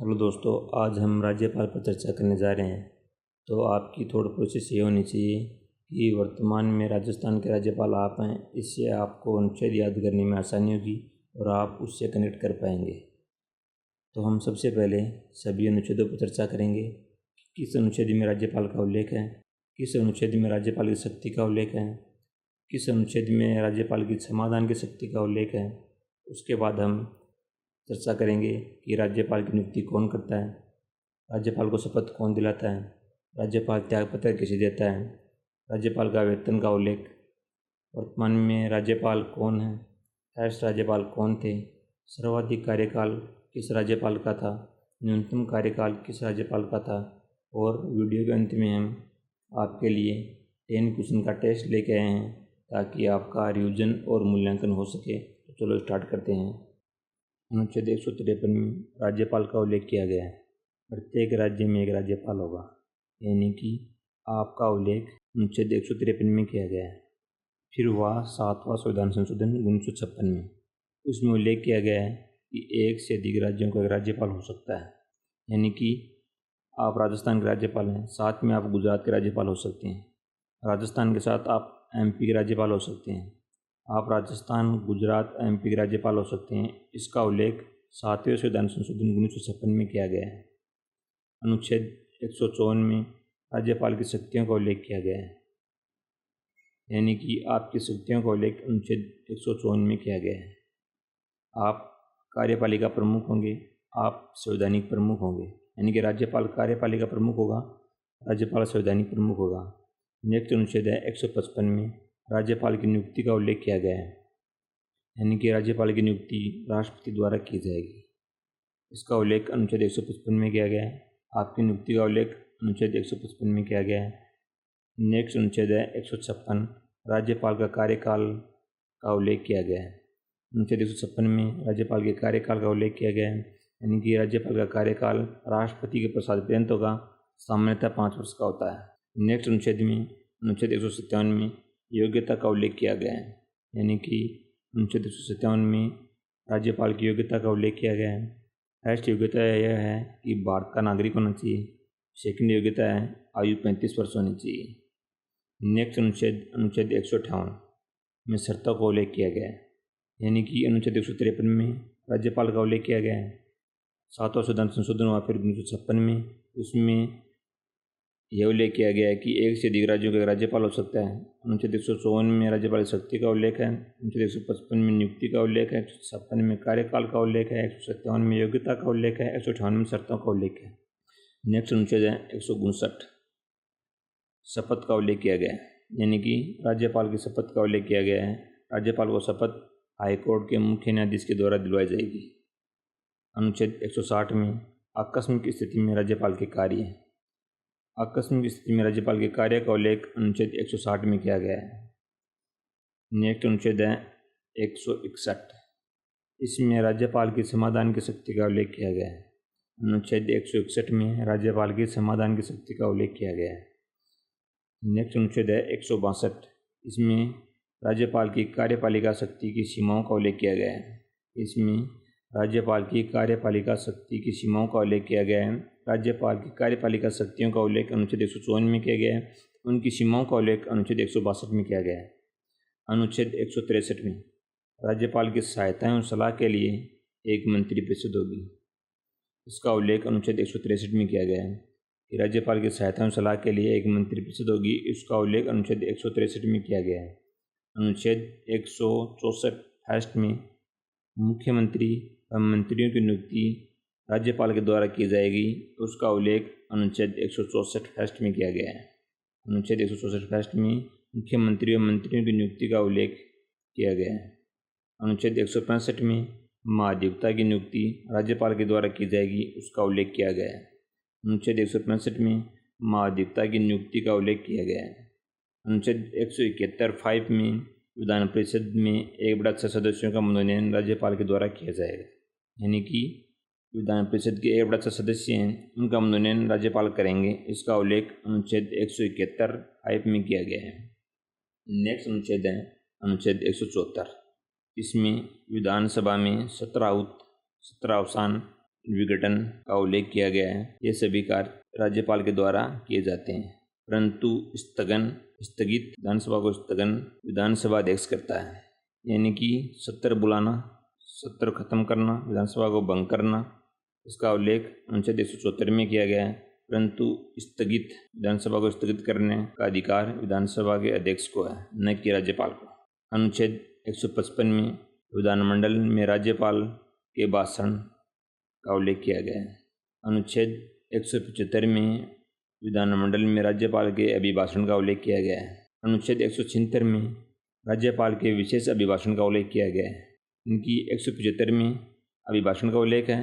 Hello दोस्तों, आज हम राज्यपाल पर चर्चा करने जा रहे हैं। तो आपकी थोड़ी कोशिश ये होनी चाहिए कि वर्तमान में राजस्थान के राज्यपाल आप हैं। इससे आपको अनुच्छेद याद करने में आसानी होगी और आप उससे कनेक्ट कर पाएंगे। तो हम सबसे पहले सभी अनुच्छेदों पर चर्चा करेंगे कि किस अनुच्छेद में राज्यपाल का उल्लेख है, किस अनुच्छेद में राज्यपाल की शक्ति का उल्लेख है, किस अनुच्छेद में राज्यपाल की समाधान की शक्ति का उल्लेख है। उसके बाद हम चर्चा करेंगे कि राज्यपाल की नियुक्ति कौन करता है, राज्यपाल को शपथ कौन दिलाता है, राज्यपाल त्यागपत्र किसे देता है, राज्यपाल का वेतन का उल्लेख, वर्तमान में राज्यपाल कौन है, फर्स्ट राज्यपाल कौन थे, सर्वाधिक कार्यकाल किस राज्यपाल का था, न्यूनतम कार्यकाल किस राज्यपाल का था। और वीडियो के अंत में हम आपके लिए 10 क्वेश्चन का टेस्ट लेके आए हैं ताकि आपका रिवीजन और मूल्यांकन हो सके। तो चलो स्टार्ट करते हैं। अनुच्छेद 153 में राज्यपाल का उल्लेख किया गया है। प्रत्येक राज्य में एक राज्यपाल होगा, यानी कि आपका उल्लेख अनुच्छेद 153 में किया गया है। फिर वह 7वां संविधान संशोधन 1956 में उसमें उल्लेख किया गया है कि एक से अधिक राज्यों का एक राज्यपाल हो सकता है, यानी कि आप राजस्थान के राज्यपाल हैं, साथ में आप गुजरात के राज्यपाल हो सकते हैं। राजस्थान के साथ आप MP के राज्यपाल हो सकते हैं। आप राजस्थान, गुजरात, MP के राज्यपाल हो सकते हैं। इसका उल्लेख 7वें संविधान संशोधन 1956 में किया गया है। अनुच्छेद 154 में राज्यपाल की शक्तियों का उल्लेख किया गया है, यानी कि आपकी शक्तियों का उल्लेख अनुच्छेद 154 में किया गया है। आप कार्यपालिका प्रमुख होंगे, आप संवैधानिक प्रमुख होंगे, यानी कि राज्यपाल कार्यपालिका प्रमुख होगा, राज्यपाल संवैधानिक प्रमुख होगा। नेक्स्ट अनुच्छेद है 155 में राज्यपाल की नियुक्ति का उल्लेख किया गया है, यानी कि राज्यपाल की नियुक्ति राष्ट्रपति द्वारा की जाएगी। इसका उल्लेख अनुच्छेद 155 में किया गया है। आपकी नियुक्ति का उल्लेख अनुच्छेद 155 में किया गया है। नेक्स्ट अनुच्छेद है 156, राज्यपाल का कार्यकाल का उल्लेख किया गया है। अनुच्छेद 156 में राज्यपाल के कार्यकाल का उल्लेख किया गया है, यानी कि राज्यपाल का कार्यकाल राष्ट्रपति के प्रसाद पर्यंत होगा, सामान्यतः 5 वर्ष का होता है। नेक्स्ट अनुच्छेद में अनुच्छेद 157 में योग्यता का उल्लेख किया गया है, यानी कि अनुच्छेद 157 में राज्यपाल की योग्यता का उल्लेख किया गया है। फर्स्ट योग्यता यह है कि भारत का नागरिक होना चाहिए। सेकंड योग्यता है आयु 35 वर्ष होनी चाहिए। नेक्स्ट अनुच्छेद 158 में शर्तों का उल्लेख किया गया है, यानी कि अनुच्छेद 153 में राज्यपाल का उल्लेख किया गया है। 7वां संविधान संशोधन हुआ फिर 1956 में, उसमें यह उल्लेख किया गया है कि एक से अधिक राज्यों का राज्यपाल हो सकता है। अनुच्छेद 154 में राज्यपाल की शक्ति का उल्लेख है, अनुच्छेद 155 में नियुक्ति का उल्लेख है, 156 में कार्यकाल का उल्लेख है, 157 में योग्यता का उल्लेख है, 158 में शर्तों का उल्लेख है। नेक्स्ट अनुच्छेद है 159, शपथ का उल्लेख किया गया है, यानी कि राज्यपाल की शपथ का उल्लेख किया गया है। राज्यपाल को शपथ हाईकोर्ट के मुख्य न्यायाधीश के द्वारा दिलवाई जाएगी। अनुच्छेद 160 में आकस्मिक स्थिति में राज्यपाल के कार्य है। आकस्मिक स्थिति में राज्यपाल के कार्य का उल्लेख अनुच्छेद 160 में किया गया है। नेक्स्ट अनुच्छेद है 161, इसमें राज्यपाल की समाधान की शक्ति का उल्लेख किया गया है। अनुच्छेद 161 में राज्यपाल की समाधान की शक्ति का उल्लेख किया गया है। नेक्स्ट अनुच्छेद है 162, इसमें राज्यपाल की कार्यपालिका शक्ति की सीमाओं का उल्लेख किया गया है। इसमें राज्यपाल की कार्यपालिका शक्ति की सीमाओं का उल्लेख किया गया है। राज्यपाल की कार्यपालिका शक्तियों का उल्लेख अनुच्छेद 154 में किया गया है, उनकी सीमाओं का उल्लेख अनुच्छेद 162 में किया गया है। अनुच्छेद 163 में राज्यपाल की सहायता एवं सलाह के लिए एक मंत्रिपरिषद होगी। इसका उल्लेख अनुच्छेद 163 में किया गया है कि राज्यपाल की सहायता एवं सलाह के लिए एक मंत्रिपरिषद होगी। इसका उल्लेख अनुच्छेद 163 में किया गया है। अनुच्छेद 164 फर्स्ट में मुख्यमंत्री व मंत्रियों की नियुक्ति राज्यपाल के द्वारा की जाएगी। उसका उल्लेख अनुच्छेद 164 फर्स्ट में किया गया है। अनुच्छेद 164 फर्स्ट में मुख्यमंत्री व मंत्रियों की नियुक्ति का उल्लेख किया गया है। अनुच्छेद 165 में महाधिवक्ता की नियुक्ति राज्यपाल के द्वारा की जाएगी। उसका उल्लेख किया गया है। अनुच्छेद 165 में महाधिवक्ता की नियुक्ति का उल्लेख किया गया है। अनुच्छेद 171 5 में विधान परिषद में 1/6 सदस्यों का मनोनयन राज्यपाल के द्वारा किया जाएगा, यानी कि विधान परिषद के 1/6 सदस्य हैं, उनका मनोनयन राज्यपाल करेंगे। इसका उल्लेख अनुच्छेद 171 5 में किया गया है। नेक्स्ट अनुच्छेद है अनुच्छेद 174, इसमें विधानसभा में 17 अवसान विघटन का उल्लेख किया गया है। ये सभी कार्य राज्यपाल के द्वारा किए जाते हैं, परंतु स्थगित विधानसभा को स्थगन विधानसभा अध्यक्ष करता है, यानी कि सत्र बुलाना, सत्र खत्म करना, विधानसभा को भंग करना, इसका उल्लेख अनुच्छेद 174 में किया गया है। परंतु स्थगित विधानसभा को स्थगित करने का अधिकार विधानसभा के अध्यक्ष को है, न कि राज्यपाल को। अनुच्छेद 155 में विधानमंडल में राज्यपाल के भाषण का उल्लेख किया गया है। अनुच्छेद 175 में विधानमंडल में राज्यपाल के अभिभाषण का उल्लेख किया गया है। अनुच्छेद 176 में राज्यपाल के विशेष अभिभाषण का उल्लेख किया गया है। इनकी 175 में अभिभाषण का उल्लेख है,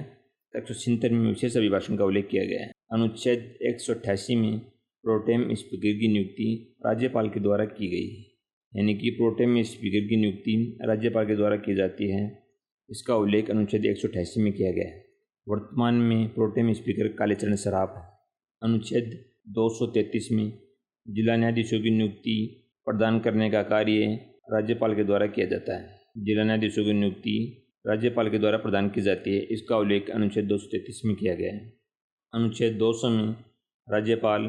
176 में विशेष अभिभाषण का उल्लेख किया गया है। अनुच्छेद 188 में प्रोटेम स्पीकर की नियुक्ति राज्यपाल के द्वारा की गई है, यानी कि प्रोटेम स्पीकर की नियुक्ति राज्यपाल के द्वारा की जाती है। इसका उल्लेख अनुच्छेद 188 में किया गया है। वर्तमान में प्रोटेम स्पीकर कालीचरण सराफ है। अनुच्छेद 233 में जिला न्यायाधीशों की नियुक्ति प्रदान करने का कार्य राज्यपाल के द्वारा किया जाता है। जिला न्यायाधीशों की नियुक्ति राज्यपाल के द्वारा प्रदान की जाती है। इसका उल्लेख अनुच्छेद 233 में किया गया है। अनुच्छेद 200 में राज्यपाल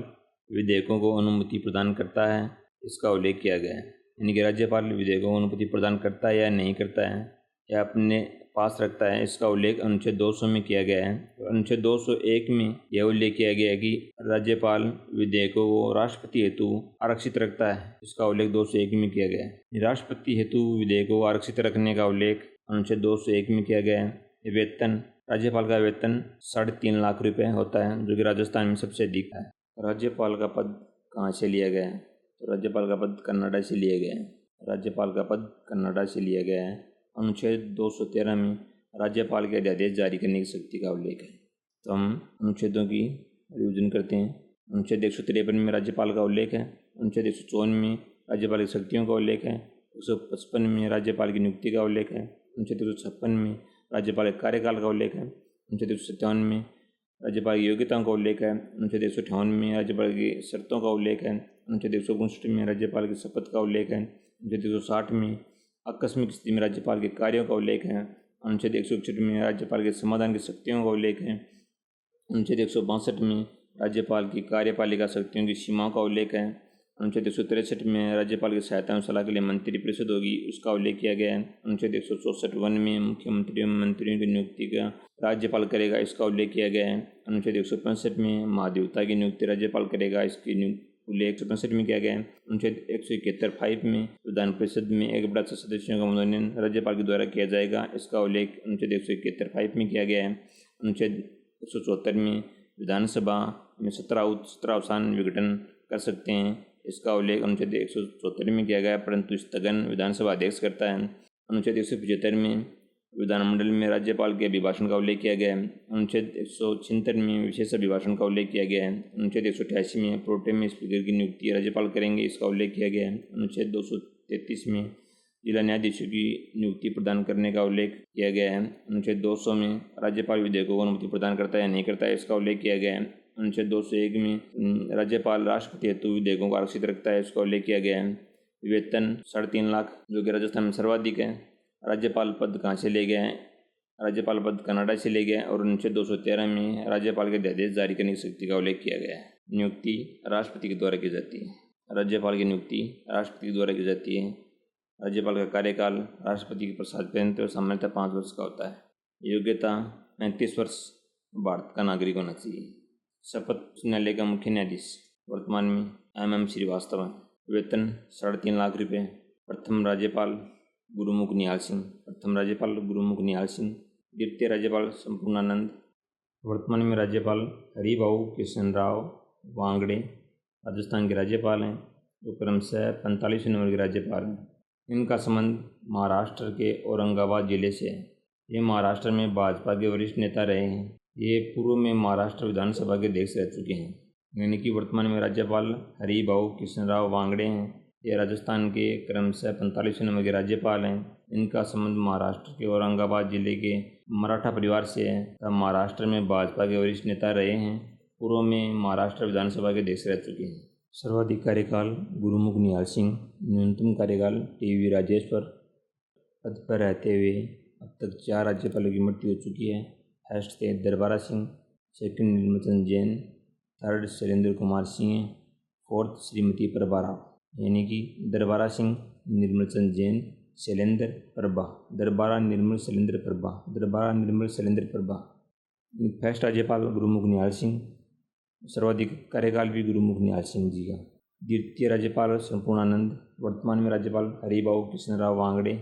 विधेयकों को अनुमति प्रदान करता है, इसका उल्लेख किया गया है, यानी कि राज्यपाल विधेयकों को अनुमति प्रदान करता है या नहीं करता है या अपने पास रखता है, इसका उल्लेख अनुच्छेद 200 में किया गया है। अनुच्छेद 201 में यह उल्लेख किया गया है कि राज्यपाल विधेयकों को राष्ट्रपति हेतु आरक्षित रखता है, इसका उल्लेख 201 में किया गया है। राष्ट्रपति हेतु विधेयकों को आरक्षित रखने का उल्लेख अनुच्छेद 201 में किया गया है। वेतन, राज्यपाल का वेतन 3.5 लाख रुपये होता है, जो कि राजस्थान में सबसे अधिक है। राज्यपाल का पद कहाँ से लिया गया है? तो राज्यपाल का पद कनाडा से लिया गया है। राज्यपाल का पद कनाडा से लिया गया है। अनुच्छेद 213 में राज्यपाल के अध्यादेश जारी करने की शक्ति का उल्लेख है। तो हम अनुच्छेदों की रिविजन करते हैं। अनुच्छेद 153 में राज्यपाल का उल्लेख है। अनुच्छेद 154 में राज्यपाल की शक्तियों का उल्लेख है। 155 में राज्यपाल की नियुक्ति का उल्लेख है। अनुच्छेद 156 में राज्यपाल के कार्यकाल का उल्लेख है। अनुच्छेद 157 में राज्यपाल की योग्यताओं का उल्लेख है। अनुच्छेद 158 में राज्यपाल की शर्तों का उल्लेख है। अनुच्छेद 159 में राज्यपाल की शपथ का उल्लेख है। अनुच्छेद 160 में आकस्मिक स्थिति में राज्यपाल के कार्यों का उल्लेख है। अनुच्छेद 161 में राज्यपाल के समाधान की शक्तियों का उल्लेख है। अनुच्छेद 162 में राज्यपाल की कार्यपालिका शक्तियों की सीमाओं का उल्लेख है। अनुच्छेद 163 में राज्यपाल की सहायता एवं सलाह के लिए मंत्रिपरिषद होगी, उसका उल्लेख किया गया है। अनुच्छेद 164 में मुख्यमंत्री एवं मंत्रियों की नियुक्ति का राज्यपाल करेगा, इसका उल्लेख किया गया है। अनुच्छेद 165 में महाधिवक्ता की नियुक्ति राज्यपाल करेगा, इसकी उल्लेख 165 में किया गया है। अनुच्छेद 171(5) में विधान परिषद में 1/4 सदस्यों का मनोनयन राज्यपाल के द्वारा किया जाएगा, इसका उल्लेख अनुच्छेद 171(5) में किया गया है। अनुच्छेद 174 में विधानसभा में 17 अवसान विघटन कर सकते हैं, इसका उल्लेख अनुच्छेद 174 में किया गया है, परंतु स्थगन विधानसभा अध्यक्ष करता है। अनुच्छेद 175 में विधानमंडल में राज्यपाल के अभिभाषण का उल्लेख किया गया है। अनुच्छेद 176 में विशेष अभिभाषण का उल्लेख किया गया है। अनुच्छेद 188 में प्रोटेम स्पीकर की नियुक्ति राज्यपाल करेंगे, इसका उल्लेख किया गया है। अनुच्छेद 233 में जिला न्यायाधीशों की नियुक्ति प्रदान करने का उल्लेख किया गया है। अनुच्छेद 200 में राज्यपाल विधेयकों को अनुमति प्रदान करता है या नहीं करता है, इसका उल्लेख किया गया है। अनुच्छेद 201 में राज्यपाल राष्ट्रपति हेतु विधेयकों को आरक्षित रखता है, इसका उल्लेख किया गया है। वेतन 3.5 लाख, जो कि राजस्थान में सर्वाधिक है। राज्यपाल पद कहाँ से ले गए हैं? राज्यपाल पद कनाडा से ले गए। और अनुच्छेद 213 में राज्यपाल के अध्यादेश जारी करने की शक्ति का उल्लेख किया गया है। नियुक्ति राष्ट्रपति के द्वारा की जाती है। राज्यपाल की नियुक्ति राष्ट्रपति के द्वारा की जाती है। राज्यपाल का कार्यकाल राष्ट्रपति के प्रसाद पर्यंत सामान्यतः 5 वर्ष का होता है। योग्यता 35 वर्ष भारत का नागरिक होना चाहिए। शपथ न्यायालय का मुख्य न्यायाधीश वर्तमान में MM श्रीवास्तव है। वेतन 3.5 लाख रुपये। प्रथम राज्यपाल गुरुमुख निहाल सिंह। प्रथम राज्यपाल गुरुमुख निहाल सिंह। द्वितीय राज्यपाल संपूर्णानंद। वर्तमान में राज्यपाल हरिभाऊ कृष्णराव वांगड़े राजस्थान के राज्यपाल हैं, जो क्रमशः 45वें नंबर के राज्यपाल हैं। इनका संबंध महाराष्ट्र के औरंगाबाद जिले से है। ये महाराष्ट्र में भाजपा के वरिष्ठ नेता रहे हैं। ये पूर्व में महाराष्ट्र विधानसभा के अध्यक्ष रह चुके हैं, यानी कि वर्तमान में राज्यपाल हरिभाऊ कृष्णराव वांगड़े हैं। ये राजस्थान के क्रमशः 45वें नंबर के राज्यपाल हैं। इनका संबंध महाराष्ट्र के औरंगाबाद जिले के मराठा परिवार से है तथा महाराष्ट्र में भाजपा के वरिष्ठ नेता रहे हैं। पूर्व में महाराष्ट्र विधानसभा के अध्यक्ष रह चुके हैं। सर्वाधिक कार्यकाल गुरुमुख निहाल सिंह। न्यूनतम कार्यकाल TV राजेश्वर। पद पर रहते हुए अब तक 4 राज्यपालों की मृत्यु हो चुकी है। फर्स्ट थे दरबारा सिंह, सेकंड निर्मल चंद जैन, थर्ड शैलेंद्र कुमार सिंह, फोर्थ श्रीमती प्रभा राव। यानी कि दरबारा सिंह, निर्मल चंद जैन, शैलेंद्र, प्रभा, दरबारा निर्मल शैलेंद्र प्रभा, दरबारा निर्मल शैलेंद्र प्रभा। फर्स्ट राज्यपाल गुरुमुख निहाल सिंह, सर्वाधिक कार्यकाल भी गुरुमुख निहाल सिंह जी का। द्वितीय राज्यपाल संपूर्णानंद, वर्तमान में राज्यपाल हरिभाऊ कृष्णराव वांगड़े,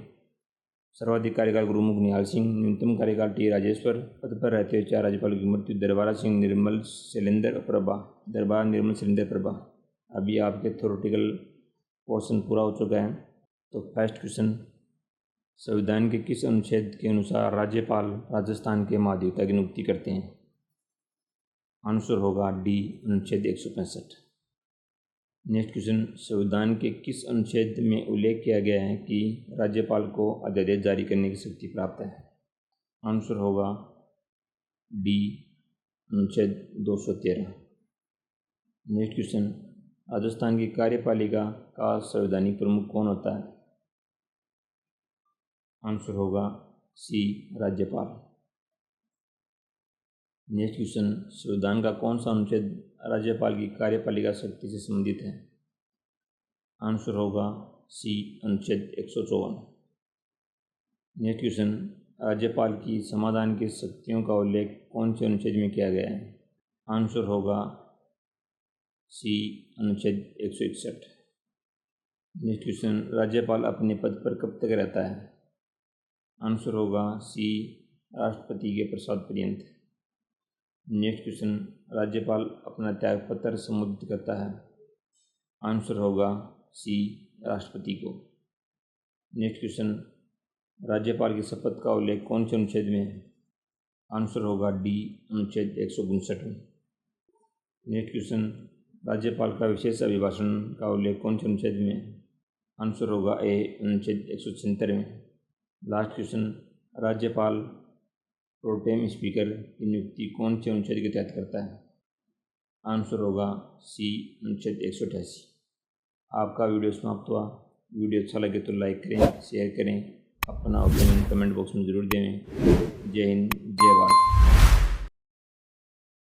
सर्वाधिक कार्यकाल गुरुमुख निहाल सिंह, न्यूनतम कार्यकाल टी राजेश्वर। पद पर रहते हुए 4 राज्यपालों की मृत्यु, दरबारा सिंह, निर्मल शैलेंद्र प्रभा, दरबारा निर्मल शैलेंद्र प्रभा। अभी आपके थ्योरेटिकल पोर्शन पूरा हो चुका है। तो फर्स्ट क्वेश्चन, संविधान के किस अनुच्छेद के अनुसार राज्यपाल राजस्थान के महाधिवक्ता की नियुक्ति करते हैं? आंसर होगा डी, अनुच्छेद 165। नेक्स्ट क्वेश्चन, संविधान के किस अनुच्छेद में उल्लेख किया गया है कि राज्यपाल को अध्यादेश जारी करने की शक्ति प्राप्त है? आंसर होगा डी, अनुच्छेद 213। नेक्स्ट क्वेश्चन, राजस्थान की कार्यपालिका का संवैधानिक प्रमुख कौन होता है? आंसर होगा सी, राज्यपाल। नेक्स्ट क्वेश्चन, संविधान का कौन सा अनुच्छेद राज्यपाल की कार्यपालिका शक्ति से संबंधित है? आंसर होगा सी, अनुच्छेद 154। नेक्स्ट क्वेश्चन, राज्यपाल की समाधान की शक्तियों का उल्लेख कौन से अनुच्छेद में किया गया है? आंसर होगा सी, अनुच्छेद 161। नेक्स्ट क्वेश्चन, राज्यपाल अपने पद पर कब तक रहता है? आंसर होगा सी, राष्ट्रपति के प्रसाद पर्यंत। नेक्स्ट क्वेश्चन, राज्यपाल अपना त्यागपत्र संबोधित करता है? आंसर होगा सी, राष्ट्रपति को। नेक्स्ट क्वेश्चन, राज्यपाल की शपथ का उल्लेख कौन से अनुच्छेद में है? आंसर होगा डी, अनुच्छेद 159 में। नेक्स्ट क्वेश्चन, राज्यपाल का विशेष अभिभाषण का उल्लेख कौन से अनुच्छेद में है? आंसर होगा ए, अनुच्छेद 176 में। लास्ट क्वेश्चन, राज्यपाल प्रोटेम स्पीकर की नियुक्ति कौन से अनुच्छेद के तहत करता है? आंसर होगा सी, अनुच्छेद 188। आपका वीडियो समाप्त हुआ। वीडियो अच्छा लगे तो लाइक करें, शेयर करें, अपना ओपिनियन कमेंट बॉक्स में ज़रूर दें। जय हिंद, जय भारत।